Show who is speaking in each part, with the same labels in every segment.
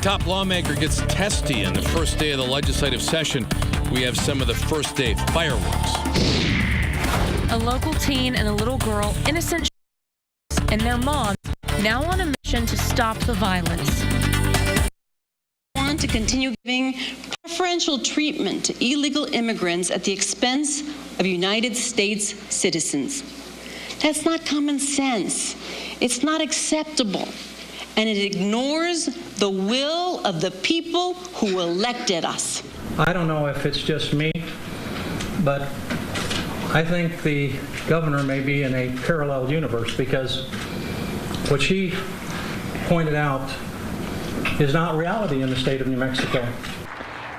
Speaker 1: top lawmaker gets testy on the first day of the legislative session. We have some of the first day fireworks.
Speaker 2: A local teen and a little girl, innocent and their mom, now on a mission to stop the violence.
Speaker 3: We want to continue giving preferential treatment to illegal immigrants at the expense of United States citizens. That's not common sense. It's not acceptable. And it ignores the will of the people who elected us.
Speaker 4: I don't know if it's just me, but I think the governor may be in a parallel universe, because what she pointed out is not reality in the state of New Mexico.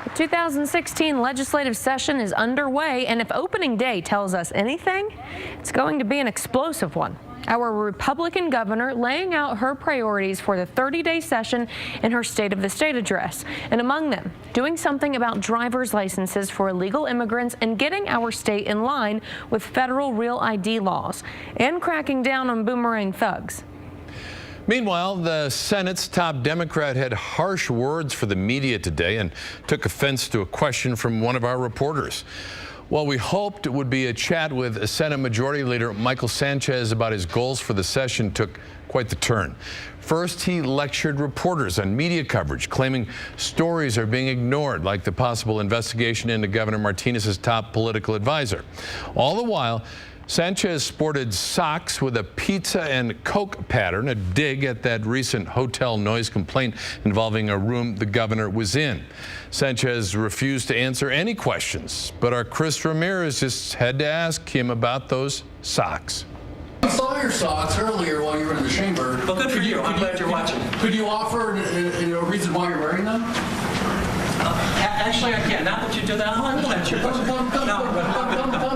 Speaker 2: The 2016 legislative session is underway, and if opening day tells us anything, it's going to be an explosive one. Our Republican governor laying out her priorities for the 30-day session in her State of the State address. And among them, doing something about driver's licenses for illegal immigrants and getting our state in line with federal Real ID laws, and cracking down on boomerang thugs.
Speaker 1: Meanwhile, the Senate's top Democrat had harsh words for the media today and took offense to a question from one of our reporters. While we hoped it would be a chat with Senate Majority Leader Michael Sanchez about his goals for the session, took quite the turn. First, he lectured reporters on media coverage, claiming stories are being ignored, like the possible investigation into Governor Martinez's top political advisor. All the while, Sanchez sported socks with a pizza and Coke pattern, a dig at that recent hotel noise complaint involving a room the governor was in. Sanchez refused to answer any questions, but our Chris Ramirez just had to ask him about those socks.
Speaker 5: I saw your socks earlier while you were in the chamber.
Speaker 6: Well, good for you. I'm glad you're watching.
Speaker 5: Could you offer a reason why you're wearing them?
Speaker 6: Actually, I can't. Now that you do that, I will answer your question.
Speaker 5: Come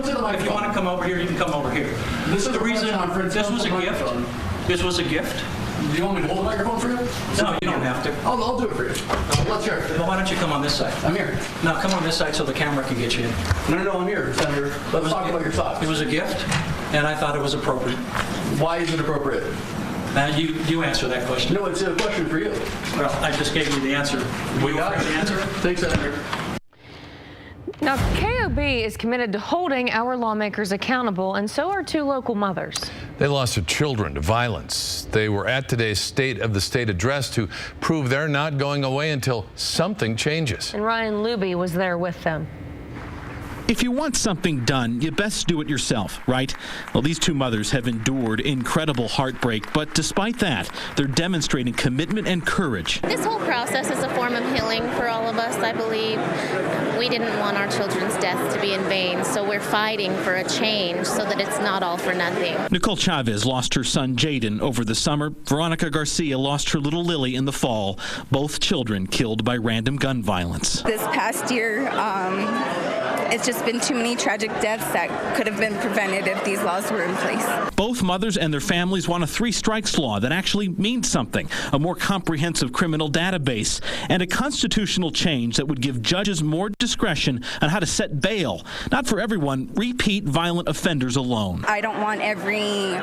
Speaker 5: to the microphone.
Speaker 6: If you want to come over here, you can come over here.
Speaker 5: This is
Speaker 6: the reason.
Speaker 5: Conference.
Speaker 6: This was a gift. This was a gift.
Speaker 5: Do you want me to hold the microphone for you?
Speaker 6: No, you don't have to.
Speaker 5: I'll do it for you. Let's hear it.
Speaker 6: Well, why don't you come on this side?
Speaker 5: I'm here.
Speaker 6: No, come on this side so the camera can get you in.
Speaker 5: No, I'm here, Senator. Let's talk about your socks.
Speaker 6: It was a gift, and I thought it was appropriate.
Speaker 5: Why is it appropriate?
Speaker 6: You answer that question.
Speaker 5: No, it's a question for you.
Speaker 6: Well, I just gave you the answer.
Speaker 5: We got the answer. Thanks, Senator.
Speaker 2: Now, KOB is committed to holding our lawmakers accountable, and so are two local mothers.
Speaker 1: They lost their children to violence. They were at today's State of the State address to prove they're not going away until something changes.
Speaker 2: And Ryan Luby was there with them.
Speaker 7: If you want something done, you best do it yourself, right? Well, these two mothers have endured incredible heartbreak, but despite that, they're demonstrating commitment and courage.
Speaker 8: This whole process is a form of healing for all of us, I believe. We didn't want our children's deaths to be in vain, so we're fighting for a change so that it's not all for nothing.
Speaker 7: Nicole Chavez lost her son Jaden over the summer. Veronica Garcia lost her little Lily in the fall. Both children killed by random gun violence.
Speaker 9: This past year, it's just been too many tragic deaths that could have been prevented if these laws were in place.
Speaker 7: Both mothers and their families want a three-strikes law that actually means something, a more comprehensive criminal database, and a constitutional change that would give judges more discretion on how to set bail, not for everyone, repeat violent offenders alone.
Speaker 9: I don't want every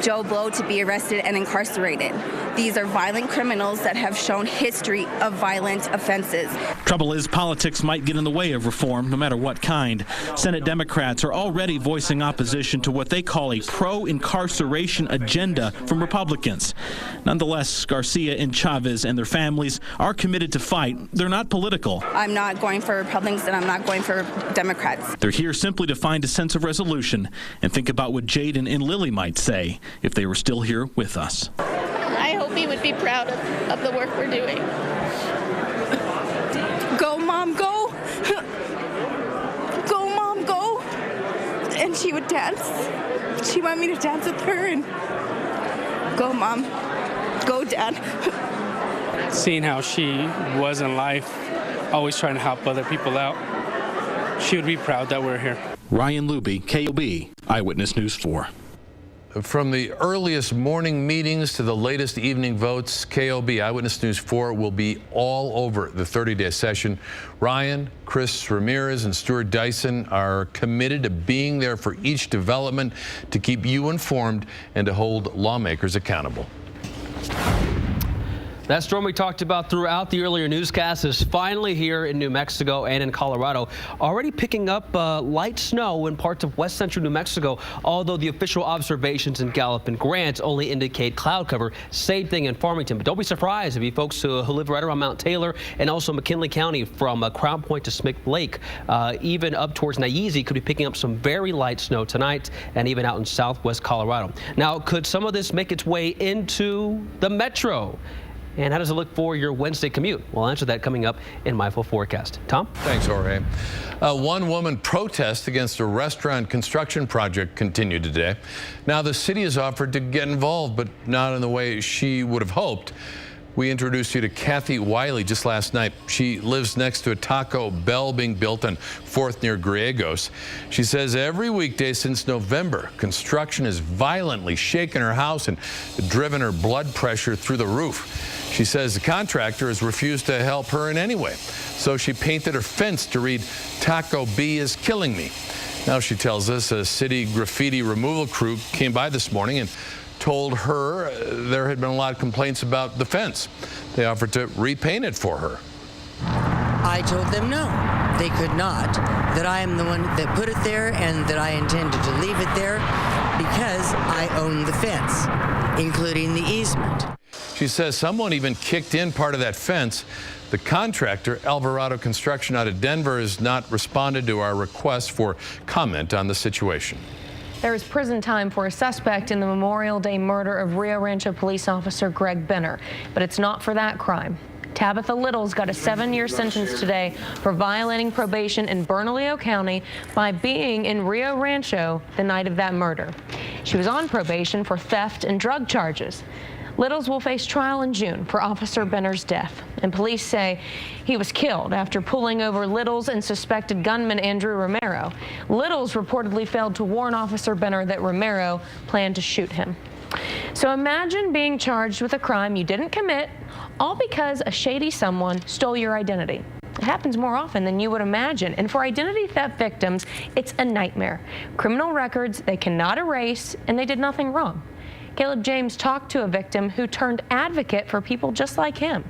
Speaker 9: Joe Blow to be arrested and incarcerated. These are violent criminals that have shown history of violent offenses.
Speaker 7: Trouble is, politics might get in the way of reform, no matter what kind. Senate Democrats are already voicing opposition to what they call a pro-incarceration agenda from Republicans. Nonetheless, Garcia and Chavez and their families are committed to fight. They're not political.
Speaker 9: I'm not going for Republicans and I'm not going for Democrats.
Speaker 7: They're here simply to find a sense of resolution and think about what Jaden and Lily might say if they were still here with us.
Speaker 8: I hope he would be proud of the work we're doing.
Speaker 9: Go, Mom, go. Go, Mom, go. And she would dance. She wanted me to dance with her and go, Mom. Go, Dad.
Speaker 10: Seeing how she was in life, always trying to help other people out, she would be proud that we're here.
Speaker 7: Ryan Luby, KOB, Eyewitness News 4.
Speaker 1: From the earliest morning meetings to the latest evening votes, KOB Eyewitness News 4 will be all over the 30-day session. Ryan, Chris Ramirez, and Stuart Dyson are committed to being there for each development, to keep you informed and to hold lawmakers accountable.
Speaker 11: That storm we talked about throughout the earlier newscast is finally here in New Mexico and in Colorado. Already picking up light snow in parts of west central New Mexico, although the official observations in Gallup and Grant only indicate cloud cover. Same thing in Farmington. But don't be surprised if you folks who live right around Mount Taylor and also McKinley County from Crown Point to Smith Lake, even up towards Nyeezy, could be picking up some very light snow tonight and even out in southwest Colorado. Now, could some of this make its way into the metro? And how does it look for your Wednesday commute? We'll answer that coming up in My Full Forecast. Tom?
Speaker 1: Thanks, Jorge. One woman protest against a restaurant construction project continued today. Now, the city has offered to get involved, but not in the way she would have hoped. We introduced you to Kathy Wiley just last night. She lives next to a Taco Bell being built on 4th near Griegos. She says every weekday since November, construction has violently shaken her house and driven her blood pressure through the roof. She says the contractor has refused to help her in any way. So she painted her fence to read, "Taco B is killing me." Now, she tells us a city graffiti removal crew came by this morning and told her there had been a lot of complaints about the fence. They offered to repaint it for her.
Speaker 12: I told them no, they could not, that I am the one that put it there and that I intended to leave it there because I own the fence, including the easement.
Speaker 1: She says someone even kicked in part of that fence. The contractor, Alvarado Construction out of Denver, has not responded to our request for comment on the situation.
Speaker 2: There is prison time for a suspect in the Memorial Day murder of Rio Rancho police officer Greg Benner, but it's not for that crime. Tabitha Littles got a 7-year sentence today for violating probation in Bernalillo County by being in Rio Rancho the night of that murder. She was on probation for theft and drug charges. Littles will face trial in June for Officer Benner's death, and police say he was killed after pulling over Littles and suspected gunman Andrew Romero. Littles reportedly failed to warn Officer Benner that Romero planned to shoot him. So imagine being charged with a crime you didn't commit, all because a shady someone stole your identity. It happens more often than you would imagine, and for identity theft victims, it's a nightmare. Criminal records they cannot erase, and they did nothing wrong. Caleb James talked to a victim who turned advocate for people just like him.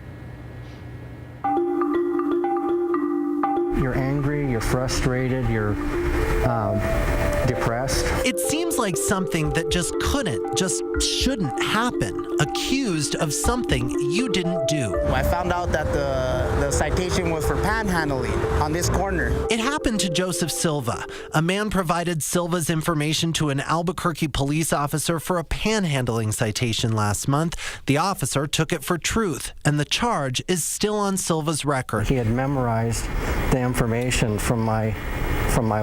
Speaker 13: You're angry, you're frustrated, you're depressed.
Speaker 14: It seems like something that just shouldn't happen. Accused of something you didn't do.
Speaker 15: I found out that the citation was for panhandling on this corner.
Speaker 14: It happened to Joseph Silva. A man provided Silva's information to an Albuquerque police officer for a panhandling citation last month. The officer took it for truth, and the charge is still on Silva's record.
Speaker 13: He had memorized the information from my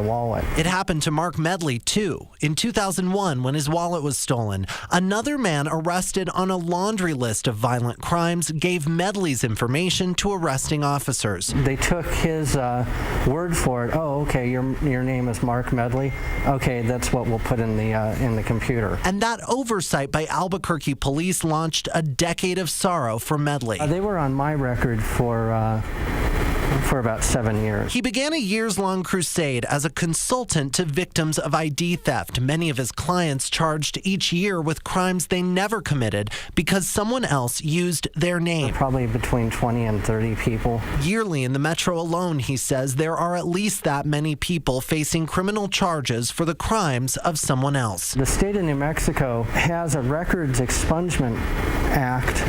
Speaker 13: wallet.
Speaker 14: It happened to Mark Medley, too. In 2001, when his wallet was stolen, another man arrested on a laundry list of violent crimes gave Medley's information to arresting officers.
Speaker 13: They took his word for it. Oh, okay, your name is Mark Medley. Okay, that's what we'll put in the computer.
Speaker 14: And that oversight by Albuquerque police launched a decade of sorrow for Medley.
Speaker 13: They were on my record for about 7 years.
Speaker 14: He began a years-long crusade as a consultant to victims of ID theft. Many of his clients charged each year with crimes they never committed because someone else used their name.
Speaker 13: Probably between 20 and 30 people.
Speaker 14: Yearly in the metro alone, he says, there are at least that many people facing criminal charges for the crimes of someone else.
Speaker 13: The state of New Mexico has a Records Expungement Act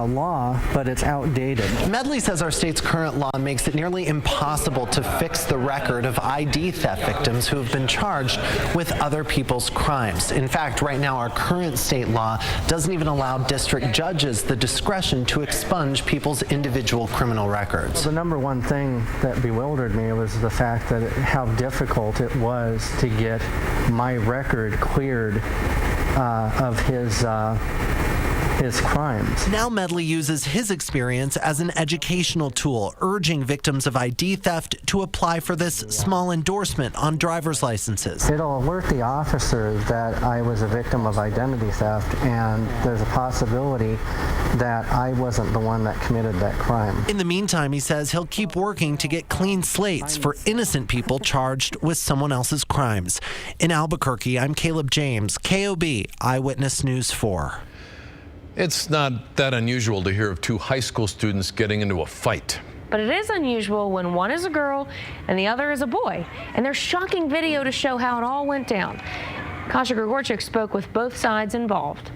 Speaker 13: law, but it's outdated.
Speaker 14: Medley says our state's current law makes it nearly impossible to fix the record of ID theft victims who have been charged with other people's crimes. In fact, right now, our current state law doesn't even allow district judges the discretion to expunge people's individual criminal records.
Speaker 13: The number one thing that bewildered me was the fact that how difficult it was to get my record cleared of his crimes.
Speaker 14: Now Medley uses his experience as an educational tool, urging victims of ID theft to apply for this small endorsement on driver's licenses.
Speaker 13: It'll alert the officer that I was a victim of identity theft, and there's a possibility that I wasn't the one that committed that crime.
Speaker 14: In the meantime, he says he'll keep working to get clean slates for innocent people charged with someone else's crimes. In Albuquerque, I'm Caleb James, KOB Eyewitness News 4.
Speaker 1: It's not that unusual to hear of two high school students getting into a fight.
Speaker 2: But it is unusual when one is a girl and the other is a boy. And there's shocking video to show how it all went down. Kasha Grigorchik spoke with both sides involved.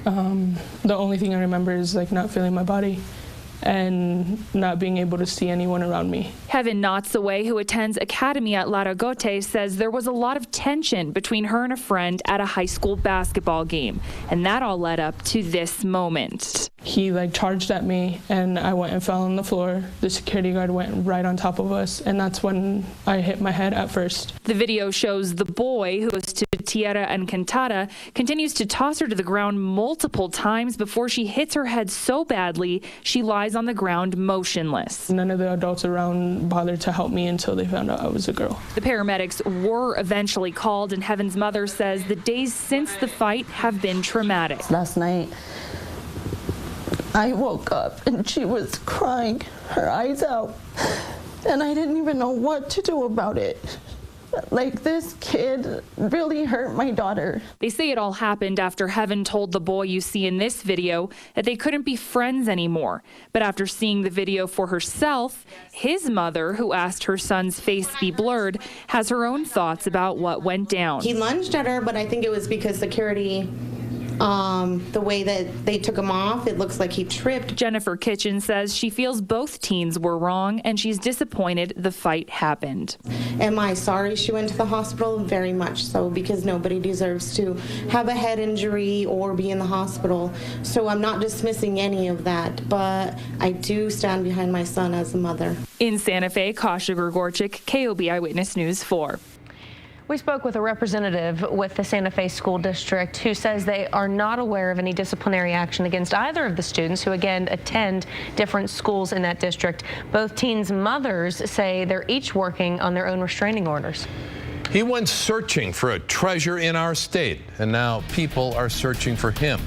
Speaker 16: The only thing I remember is not feeling my body and not being able to see anyone around me.
Speaker 17: Heaven Notsaway, who attends Academy at Laragote, says there was a lot of tension between her and a friend at a high school basketball game, and that all led up to this moment.
Speaker 16: He charged at me, and I went and fell on the floor. The security guard went right on top of us, and that's when I hit my head at first.
Speaker 17: The video shows the boy, who is to Tierra Encantada, continues to toss her to the ground multiple times before she hits her head so badly she lies on the ground motionless.
Speaker 16: None of the adults around bothered to help me until they found out I was a girl.
Speaker 17: The paramedics were eventually called, and Heaven's mother says the days since the fight have been traumatic.
Speaker 18: Last night, I woke up and she was crying her eyes out, and I didn't even know what to do about it. This kid really hurt my daughter.
Speaker 17: They say it all happened after Heaven told the boy you see in this video that they couldn't be friends anymore. But after seeing the video for herself, his mother, who asked her son's face be blurred, has her own thoughts about what went down.
Speaker 19: He lunged at her, but I think it was because security, the way that they took him off, it looks like he tripped.
Speaker 17: Jennifer Kitchen says she feels both teens were wrong and she's disappointed the fight happened.
Speaker 19: Am I sorry she went to the hospital? Very much so, because nobody deserves to have a head injury or be in the hospital. So I'm not dismissing any of that, but I do stand behind my son as a mother.
Speaker 17: In Santa Fe, Kasha Grigorchik, KOB Eyewitness News 4.
Speaker 2: We spoke with a representative with the Santa Fe School District who says they are not aware of any disciplinary action against either of the students who, again, attend different schools in that district. Both teens' mothers say they're each working on their own restraining orders.
Speaker 1: He went searching for a treasure in our state, and now people are searching for him.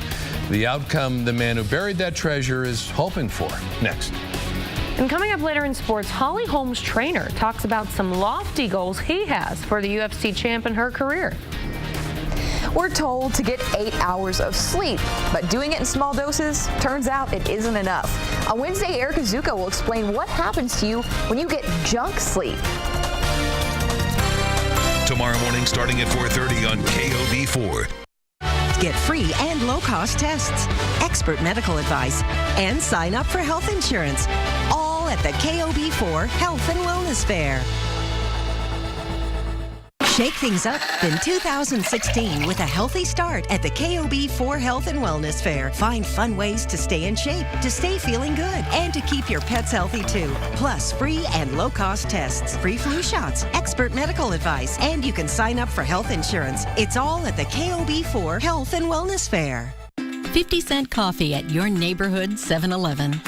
Speaker 1: The outcome the man who buried that treasure is hoping for. Next.
Speaker 2: And coming up later in sports, Holly Holmes' trainer talks about some lofty goals he has for the UFC champ in her career.
Speaker 20: We're told to get 8 hours of sleep, but doing it in small doses, turns out it isn't enough. On Wednesday, Erica Zucco will explain what happens to you when you get junk sleep.
Speaker 21: Tomorrow morning starting at 4:30 on KOB4.
Speaker 22: Get free and low-cost tests, expert medical advice, and sign up for health insurance. All at the KOB4 Health and Wellness Fair. Shake things up in 2016 with a healthy start at the KOB4 Health and Wellness Fair. Find fun ways to stay in shape, to stay feeling good, and to keep your pets healthy too. Plus free and low-cost tests, free flu shots, expert medical advice, and you can sign up for health insurance. It's all at the KOB4 Health and Wellness Fair.
Speaker 23: 50-cent coffee at your neighborhood 7-Eleven.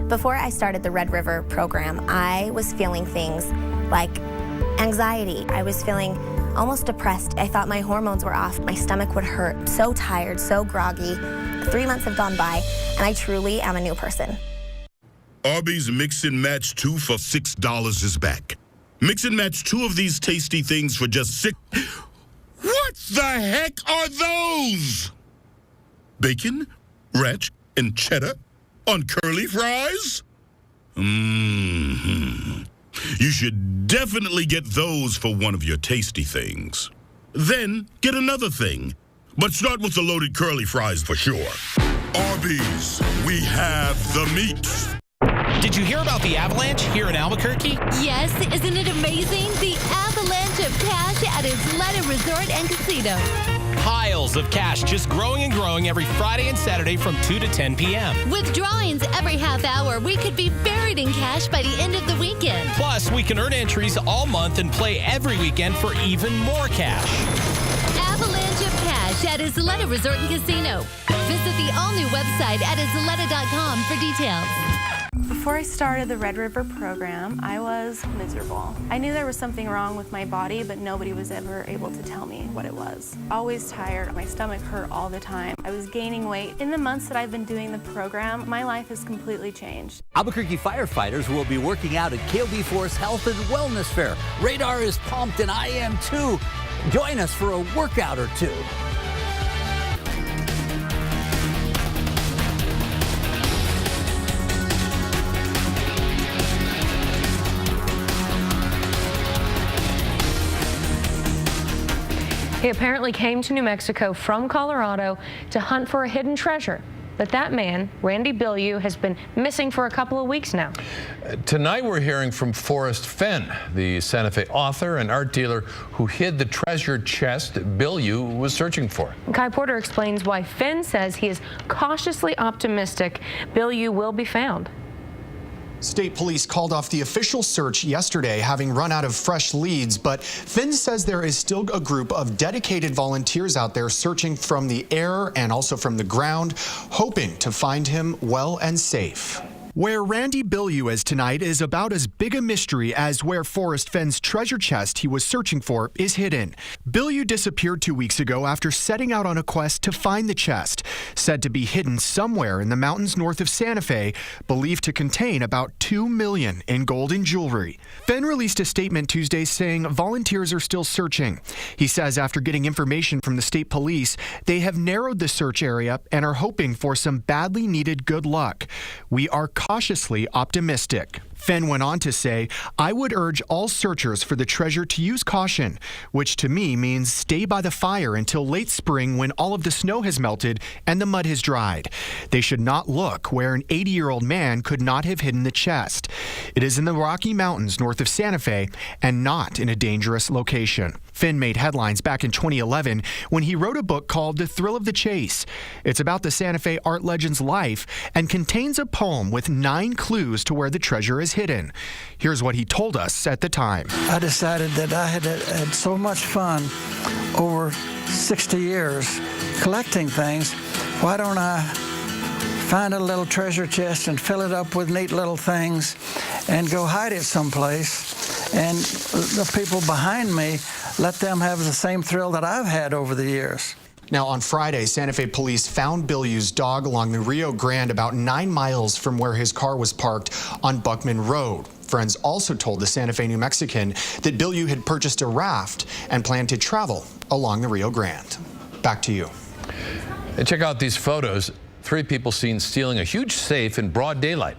Speaker 24: Before I started the Red River program, I was feeling things like anxiety. I was feeling almost depressed. I thought my hormones were off. My stomach would hurt. So tired, so groggy. 3 months have gone by, and I truly am a new person.
Speaker 25: Arby's Mix and Match 2 for $6 is back. Mix and match 2 of these tasty things for just $6. What the heck are those? Bacon, ranch, and cheddar on curly fries? Mm-hmm. You should definitely get those for one of your tasty things. Then get another thing, but start with the loaded curly fries for sure. Arby's, we have the meats.
Speaker 26: Did you hear about the avalanche here in Albuquerque?
Speaker 27: Yes, isn't it amazing? The avalanche of cash at Isleta Resort and Casino.
Speaker 26: Piles of cash just growing and growing every Friday and Saturday from 2 to 10 p.m.
Speaker 27: With drawings every half hour, we could be buried in cash by the end of the weekend.
Speaker 26: Plus, we can earn entries all month and play every weekend for even more cash.
Speaker 27: Avalanche of cash at Isleta Resort and Casino. Visit the all-new website at isleta.com for details.
Speaker 28: Before I started the Red River program, I was miserable. I knew there was something wrong with my body, but nobody was ever able to tell me what it was. Always tired, my stomach hurt all the time. I was gaining weight. In the months that I've been doing the program, my life has completely changed.
Speaker 29: Albuquerque firefighters will be working out at KOB4's Health and Wellness Fair. Radar is pumped and I am too. Join us for a workout or two.
Speaker 2: He apparently came to New Mexico from Colorado to hunt for a hidden treasure. But that man, Randy Bilyeu, has been missing for a couple of weeks now.
Speaker 1: Tonight we're hearing from Forrest Fenn, the Santa Fe author and art dealer who hid the treasure chest Bilyeu was searching for.
Speaker 2: Kai Porter explains why Fenn says he is cautiously optimistic Bilyeu will be found.
Speaker 3: State police called off the official search yesterday, having run out of fresh leads, but Finn says there is still a group of dedicated volunteers out there searching from the air and also from the ground, hoping to find him well and safe. Where Randy Bilyeu is tonight is about as big a mystery as where Forrest Fenn's treasure chest he was searching for is hidden. Bilyeu disappeared 2 weeks ago after setting out on a quest to find the chest, said to be hidden somewhere in the mountains north of Santa Fe, believed to contain about $2 million in gold and jewelry. Fenn released a statement Tuesday saying volunteers are still searching. He says after getting information from the state police, they have narrowed the search area and are hoping for some badly needed good luck. We are cautiously optimistic. Fenn went on to say, I would urge all searchers for the treasure to use caution, which to me means stay by the fire until late spring when all of the snow has melted and the mud has dried. They should not look where an 80-year-old man could not have hidden the chest. It is in the Rocky Mountains north of Santa Fe and not in a dangerous location. Fenn made headlines back in 2011 when he wrote a book called The Thrill of the Chase. It's about the Santa Fe art legend's life and contains a poem with 9 clues to where the treasure is hidden. Here's what he told us at the time.
Speaker 4: I decided that I had so much fun over 60 years collecting things. Why don't I find a little treasure chest and fill it up with neat little things and go hide it someplace, and the people behind me, let them have the same thrill that I've had over the years.
Speaker 3: Now, on Friday, Santa Fe police found Bilyeu's dog along the Rio Grande about 9 miles from where his car was parked on Buckman Road. Friends also told the Santa Fe New Mexican that Bilyeu had purchased a raft and planned to travel along the Rio Grande. Back to you.
Speaker 1: And check out these photos. 3 people seen stealing a huge safe in broad daylight.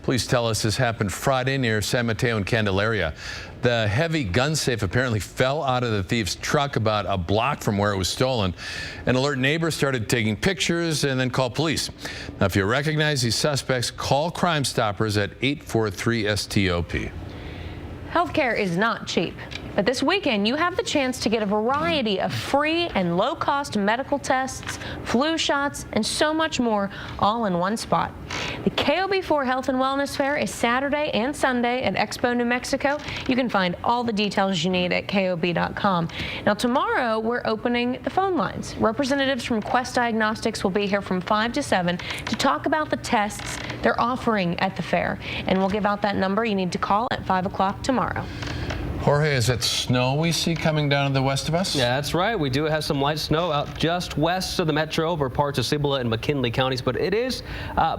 Speaker 1: Police tell us this happened Friday near San Mateo and Candelaria. The heavy gun safe apparently fell out of the thief's truck about a block from where it was stolen. An alert neighbor started taking pictures and then called police. Now, if you recognize these suspects, call Crime Stoppers at 843-STOP.
Speaker 2: Healthcare is not cheap, but this weekend you have the chance to get a variety of free and low-cost medical tests, flu shots, and so much more all in one spot. The KOB4 Health and Wellness Fair is Saturday and Sunday at Expo, New Mexico. You can find all the details you need at KOB.com. Now, tomorrow we're opening the phone lines. Representatives from Quest Diagnostics will be here from 5 to 7 to talk about the tests they're offering at the fair. And we'll give out that number you need to call at 5 o'clock tomorrow.
Speaker 1: Jorge, is that snow we see coming down to the west of us?
Speaker 5: Yeah, that's right. We do have some light snow out just west of the metro over parts of Cibola and McKinley counties, but it is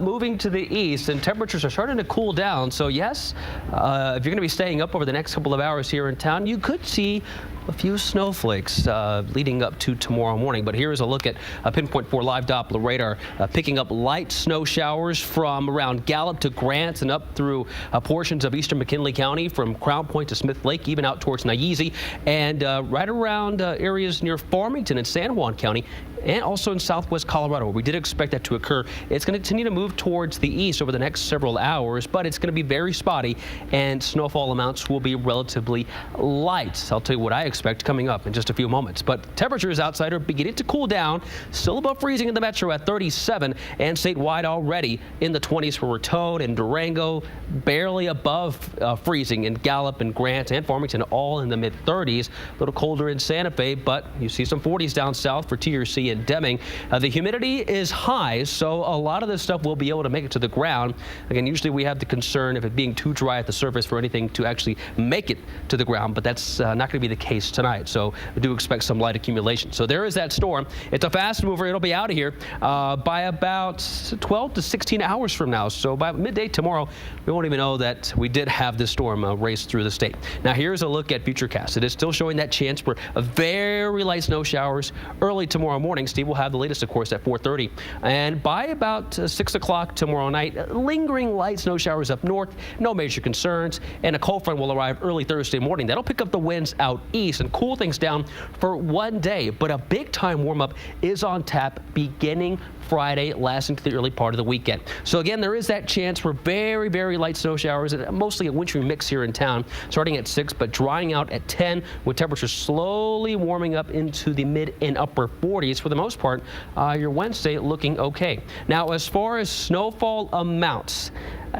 Speaker 5: moving to the east, and temperatures are starting to cool down. So yes, if you're going to be staying up over the next couple of hours here in town, you could see a few snowflakes leading up to tomorrow morning. But here is a look at a Pinpoint 4 live Doppler radar picking up light snow showers from around Gallup to Grants and up through portions of eastern McKinley County from Crown Point to Smith Lake, even out towards Nyeezy, and right around areas near Farmington and San Juan County, and also in southwest Colorado, where we did expect that to occur. It's going to continue to move towards the east over the next several hours, but it's going to be very spotty, and snowfall amounts will be relatively light. I'll tell you what I expect coming up in just a few moments. But temperatures outside are beginning to cool down, still above freezing in the metro at 37, and statewide already in the 20s for Raton and Durango, barely above freezing in Gallup and Grant and Farmington, all in the mid-30s. A little colder in Santa Fe, but you see some 40s down south for TRC and Deming. The humidity is high, so a lot of this stuff will be able to make it to the ground. Again, usually we have the concern of it being too dry at the surface for anything to actually make it to the ground, but that's not going to be the case tonight. So we do expect some light accumulation. So there is that storm. It's a fast mover. It'll be out of here by about 12 to 16 hours from now. So by midday tomorrow, we won't even know that we did have this storm race through the state. Now here's a look at Futurecast. It is still showing that chance for a very light snow showers early tomorrow morning. morning. Steve will have the latest, of course, at 4:30. And by about 6 o'clock tomorrow night, lingering light snow showers up north, no major concerns, and a cold front will arrive early Thursday morning. That'll pick up the winds out east and cool things down for one day. But a big-time warm-up is on tap beginning Friday, lasting to the early part of the weekend. So again, there is that chance for very, very light snow showers, and mostly a wintry mix here in town, starting at 6, but drying out at 10, with temperatures slowly warming up into the mid and upper 40s. For the most part, your Wednesday looking okay. Now, as far as snowfall amounts,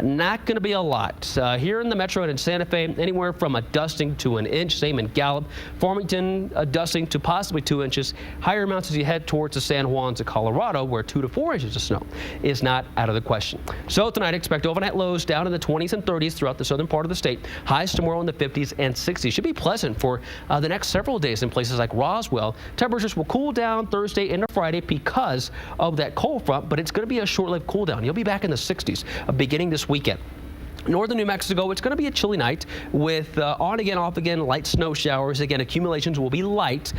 Speaker 5: not going to be a lot. Here in the metro and in Santa Fe, anywhere from a dusting to an inch. Same in Gallup. Farmington, a dusting to possibly 2 inches. Higher amounts as you head towards the San Juans of Colorado, where 2 to 4 inches of snow is not out of the question. So tonight, expect overnight lows down in the 20s and 30s throughout the southern part of the state. Highs tomorrow in the 50s and 60s. Should be pleasant for the next several days in places like Roswell. Temperatures will cool down Thursday into Friday because of that cold front, but it's going to be a short-lived cool down. You'll be back in the 60s beginning this weekend. Northern New Mexico, it's going to be a chilly night with on again, off again, light snow showers. Again, accumulations will be light,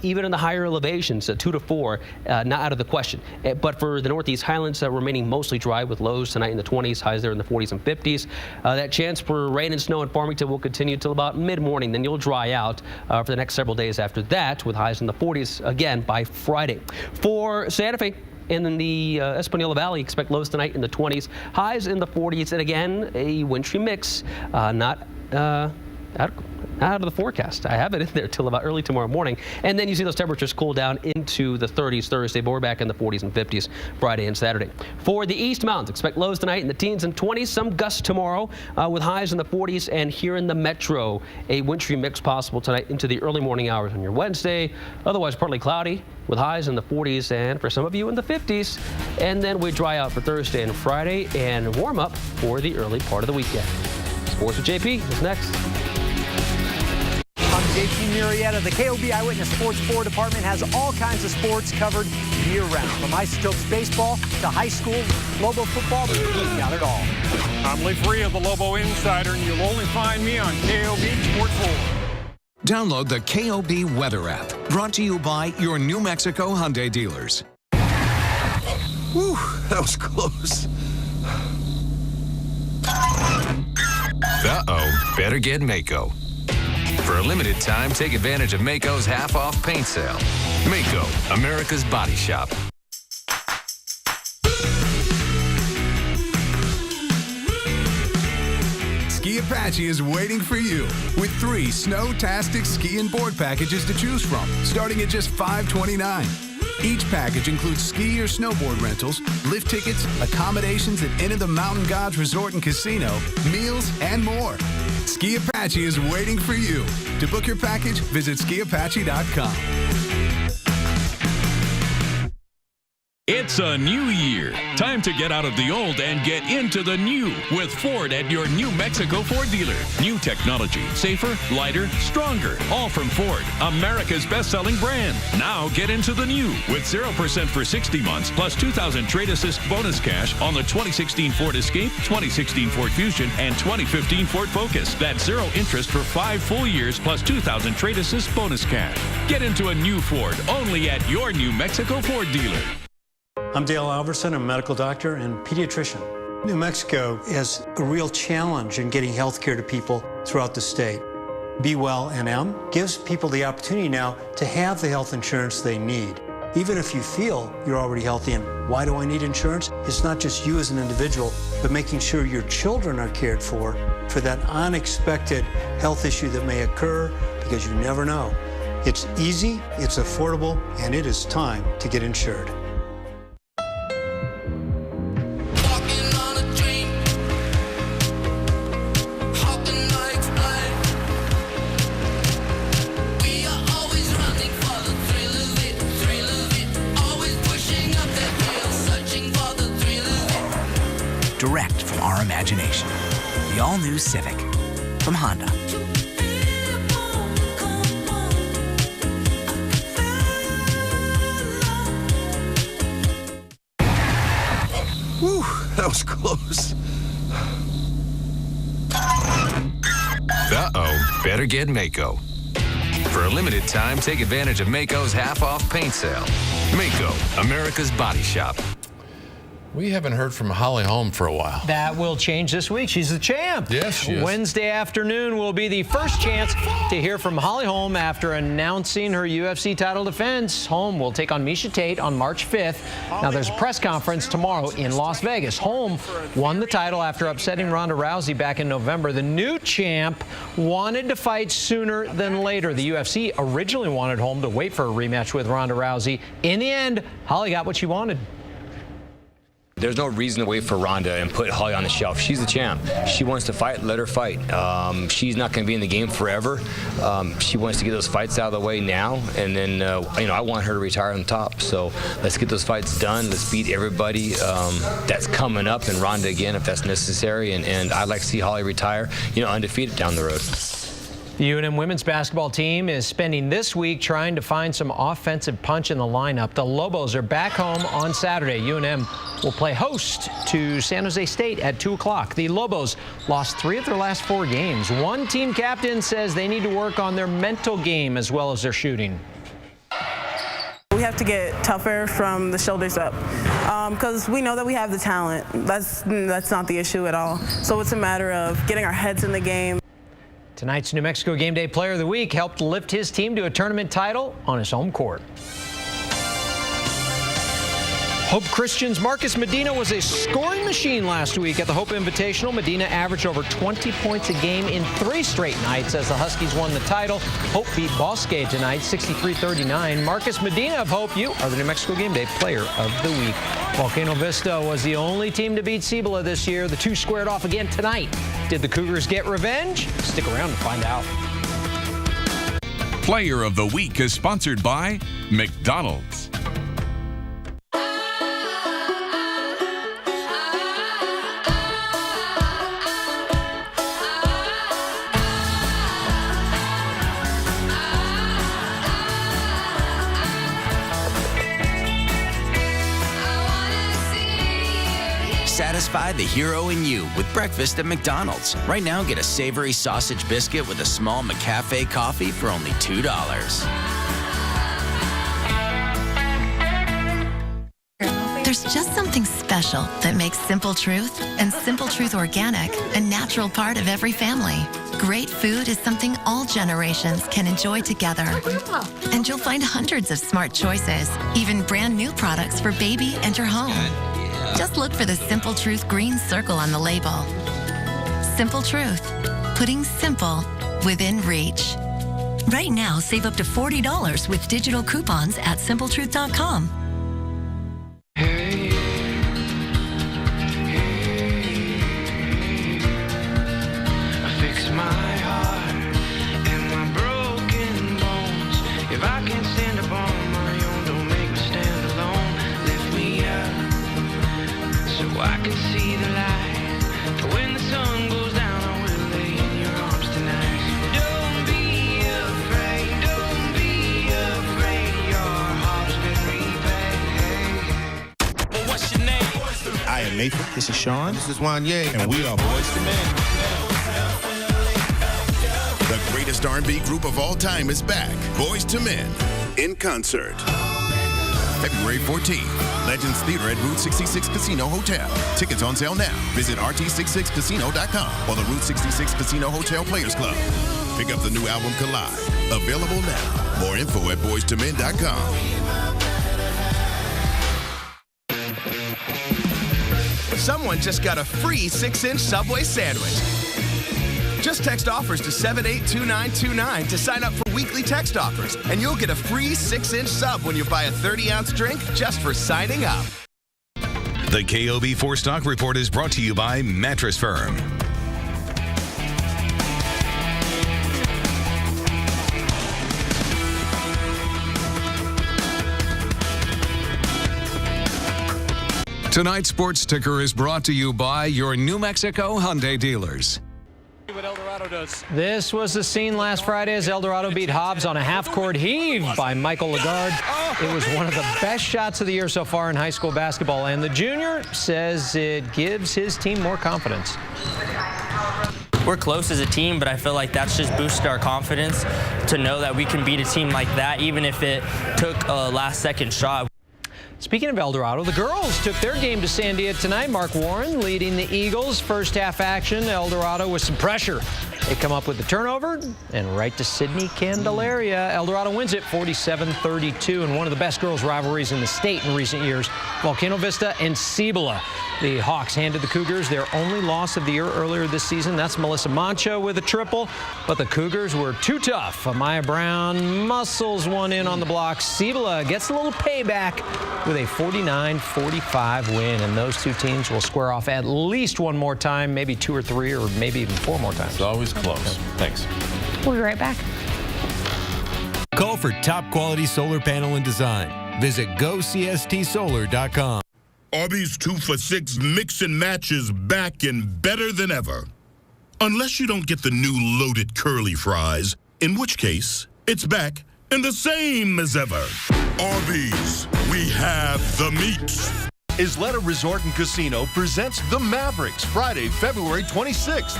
Speaker 5: even in the higher elevations, 2 to 4, not out of the question. But for the Northeast Highlands, remaining mostly dry with lows tonight in the 20s, highs there in the 40s and 50s. That chance for rain and snow in Farmington will continue till about mid-morning. Then you'll dry out for the next several days after that, with highs in the 40s again by Friday. For Santa Fe, and in the Espanola Valley, expect lows tonight in the 20s, highs in the 40s, and again, a wintry mix, not out of the forecast. I have it in there till about early tomorrow morning. And then you see those temperatures cool down into the 30s Thursday, but we're back in the 40s and 50s Friday and Saturday. For the East Mountains, expect lows tonight in the teens and 20s, some gusts tomorrow with highs in the 40s, and here in the metro, a wintry mix possible tonight into the early morning hours on your Wednesday. Otherwise, partly cloudy with highs in the 40s and for some of you in the 50s. And then we dry out for Thursday and Friday and warm up for the early part of the weekend. Sports with JP is next.
Speaker 6: I'm JP Murrieta. The KOB Eyewitness Sports 4 department has all kinds of sports covered year-round. From isotopes baseball to high school Lobo football, we've got it all.
Speaker 7: I'm Lee Free of the Lobo Insider, and you'll only find me on KOB Sports 4.
Speaker 8: Download the KOB Weather app, brought to you by your New Mexico Hyundai dealers.
Speaker 9: Whew, that was close.
Speaker 10: Uh-oh, better get Mako. For a limited time, take advantage of Mako's half-off paint sale. Mako, America's body shop.
Speaker 11: Ski Apache is waiting for you with 3 Snow-tastic ski and board packages to choose from, starting at just $529. Each package includes ski or snowboard rentals, lift tickets, accommodations at Inn of the Mountain Gods Resort and Casino, meals, and more. Ski Apache is waiting for you. To book your package, visit skiapache.com.
Speaker 12: It's a new year. Time to get out of the old and get into the new with Ford at your New Mexico Ford dealer. New technology, safer, lighter, stronger. All from Ford, America's best-selling brand. Now get into the new with 0% for 60 months plus $2,000 trade assist bonus cash on the 2016 Ford Escape, 2016 Ford Fusion, and 2015 Ford Focus. That's 0 interest for 5 full years plus $2,000 trade assist bonus cash. Get into a new Ford only at your New Mexico Ford dealer.
Speaker 13: I'm Dale Alverson. I'm a medical doctor and pediatrician. New Mexico has a real challenge in getting health care to people throughout the state. Be Well NM gives people the opportunity now to have the health insurance they need. Even if you feel you're already healthy and why do I need insurance? It's not just you as an individual, but making sure your children are cared for that unexpected health issue that may occur, because you never know. It's easy, it's affordable, and it is time to get insured.
Speaker 15: Direct from our imagination. The all-new Civic from Honda.
Speaker 9: Whew, that was close.
Speaker 10: Uh-oh, better get Mako. For a limited time, take advantage of Mako's half-off paint sale. Mako, America's Body Shop.
Speaker 1: We haven't heard from Holly Holm for a while.
Speaker 6: That will change this week. She's the champ.
Speaker 1: Yes, she is.
Speaker 6: Wednesday afternoon will be the first chance to hear from Holly Holm after announcing her UFC title defense. Holm will take on Miesha Tate on March 5th. Now, there's a press conference tomorrow in Las Vegas. Holm won the title after upsetting Ronda Rousey back in November. The new champ wanted to fight sooner than later. The UFC originally wanted Holm to wait for a rematch with Ronda Rousey. In the end, Holly got what she wanted.
Speaker 14: There's no reason to wait for Ronda and put Holly on the shelf. She's the champ. She wants to fight, let her fight. She's not going to be in the game forever. She wants to get those fights out of the way now, and then I want her to retire on top. So let's get those fights done. Let's beat everybody that's coming up, and Ronda again if that's necessary. And I'd like to see Holly retire, undefeated down the road.
Speaker 6: The UNM women's basketball team is spending this week trying to find some offensive punch in the lineup. The Lobos are back home on Saturday. UNM will play host to San Jose State at 2 o'clock. The Lobos lost 3 of their last 4 games. One team captain says they need to work on their mental game as well as their shooting.
Speaker 16: We have to get tougher from the shoulders up because we know that we have the talent. That's not the issue at all. So it's a matter of getting our heads in the game.
Speaker 6: Tonight's New Mexico Game Day Player of the Week helped lift his team to a tournament title on his home court. Hope Christian's Marcus Medina was a scoring machine last week at the Hope Invitational. Medina averaged over 20 points a game in 3 straight nights as the Huskies won the title. Hope beat Bosque tonight 63-39. Marcus Medina of Hope, you are the New Mexico Game Day Player of the Week. Volcano Vista was the only team to beat Cibola this year. The two squared off again tonight. Did the Cougars get revenge? Stick around to find out.
Speaker 12: Player of the Week is sponsored by McDonald's.
Speaker 15: Satisfy the hero in you with breakfast at McDonald's. Right now, get a savory sausage biscuit with a small McCafe coffee for only $2.
Speaker 17: There's just something special that makes Simple Truth and Simple Truth Organic a natural part of every family. Great food is something all generations can enjoy together. And you'll find hundreds of smart choices, even brand new products for baby and your home. Just look for the Simple Truth green circle on the label. Simple Truth, putting simple within reach. Right now, save up to $40 with digital coupons at simpletruth.com.
Speaker 18: Nathan, this is Sean. This is Wanye. And we are Boyz II Men.
Speaker 25: The greatest R&B group of all time is back. Boyz II Men in concert. February 14th. Legends Theater at Route 66 Casino Hotel. Tickets on sale now. Visit rt66casino.com or the Route 66 Casino Hotel Players Club. Pick up the new album Collide. Available now. More info at boystomen.com.
Speaker 19: Someone just got a free 6-inch Subway sandwich. Just text offers to 782929 to sign up for weekly text offers, and you'll get a free 6-inch sub when you buy a 30-ounce drink just for signing up.
Speaker 20: The KOB4 Stock Report is brought to you by Mattress Firm.
Speaker 8: Tonight's Sports Ticker is brought to you by your New Mexico Hyundai dealers.
Speaker 6: This was the scene last Friday as El Dorado beat Hobbs on a half-court heave by Michael Lagarde. It was one of the best shots of the year so far in high school basketball, and the junior says it gives his team more confidence.
Speaker 21: We're close as a team, but I feel like that's just boosted our confidence to know that we can beat a team like that, even if it took a last-second shot.
Speaker 6: Speaking of El Dorado, the girls took their game to Sandia tonight. Mark Warren leading the Eagles. First half action, El Dorado with some pressure. They come up with the turnover and right to Sydney Candelaria. El Dorado wins it 47-32 in one of the best girls rivalries in the state in recent years. Volcano Vista and Cibola. The Hawks handed the Cougars their only loss of the year earlier this season. That's Melissa Mancha with a triple, but the Cougars were too tough. Amaya Brown muscles one in on the block. Cibola gets a little payback with a 49-45 win, and those two teams will square off at least one more time, maybe 2 or 3 or maybe even 4 more times.
Speaker 1: It's always close. Thanks.
Speaker 2: We'll be right back.
Speaker 3: Call for top quality solar panel and design. Visit gocstsolar.com.
Speaker 25: Arby's 2 for $6 mix and match is back and better than ever. Unless you don't get the new loaded curly fries, in which case it's back and the same as ever. Arby's, we have the meat.
Speaker 4: Isleta Resort and Casino presents The Mavericks, Friday, February 26th.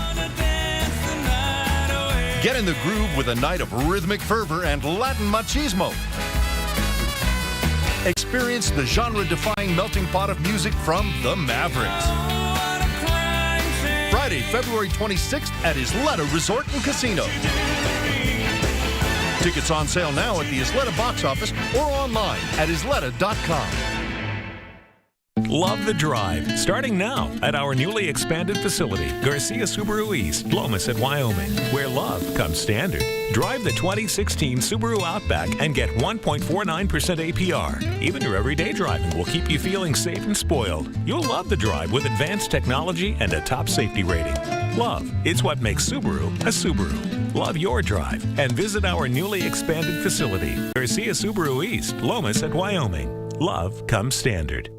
Speaker 4: Get in the groove with a night of rhythmic fervor and Latin machismo. Experience the genre-defying melting pot of music from The Mavericks. Friday, February 26th at Isleta Resort and Casino. Tickets on sale now at the Isleta box office or online at isleta.com.
Speaker 22: Love the drive, starting now at our newly expanded facility, Garcia Subaru East, Lomas at Wyoming, where love comes standard. Drive the 2016 Subaru Outback and get 1.49% APR. Even your everyday driving will keep you feeling safe and spoiled. You'll love the drive with advanced technology and a top safety rating. Love, it's what makes Subaru a Subaru. Love your drive and visit our newly expanded facility, Garcia Subaru East, Lomas at Wyoming. Love comes standard.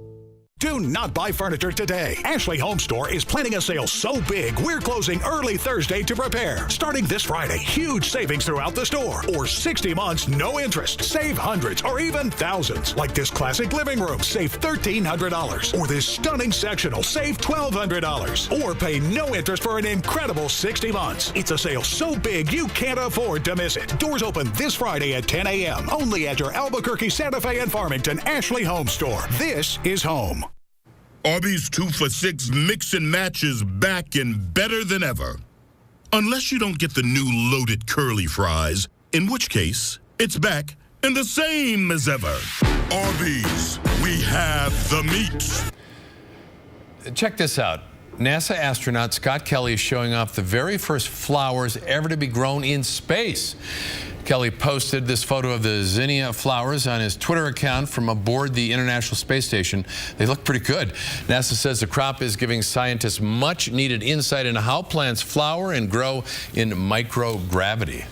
Speaker 23: Do not buy furniture today. Ashley Home Store is planning a sale so big, we're closing early Thursday to prepare. Starting this Friday, huge savings throughout the store. Or 60 months, no interest. Save hundreds or even thousands. Like this classic living room, save $1,300. Or this stunning sectional, save $1,200. Or pay no interest for an incredible 60 months. It's a sale so big, you can't afford to miss it. Doors open this Friday at 10 a.m. Only at your Albuquerque, Santa Fe, and Farmington Ashley Home Store. This is home.
Speaker 25: Arby's 2 for $6 mix and match is back and better than ever. Unless you don't get the new loaded curly fries, in which case it's back and the same as ever. Arby's, we have the meat.
Speaker 1: Check this out. NASA astronaut Scott Kelly is showing off the very first flowers ever to be grown in space. Kelly posted this photo of the zinnia flowers on his Twitter account from aboard the International Space Station. They look pretty good. NASA says the crop is giving scientists much needed insight into how plants flower and grow in microgravity.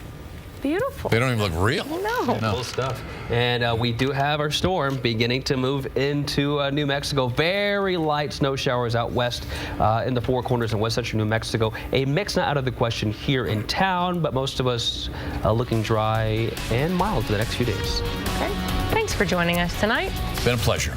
Speaker 2: Beautiful.
Speaker 1: They don't even look real.
Speaker 2: No.
Speaker 5: Cool stuff. And we do have our storm beginning to move into New Mexico. Very light snow showers out west in the Four Corners and west central New Mexico. A mix not out of the question here in town, but most of us looking dry and mild for the next few days.
Speaker 2: Okay. Thanks for joining us tonight.
Speaker 1: It's been a pleasure.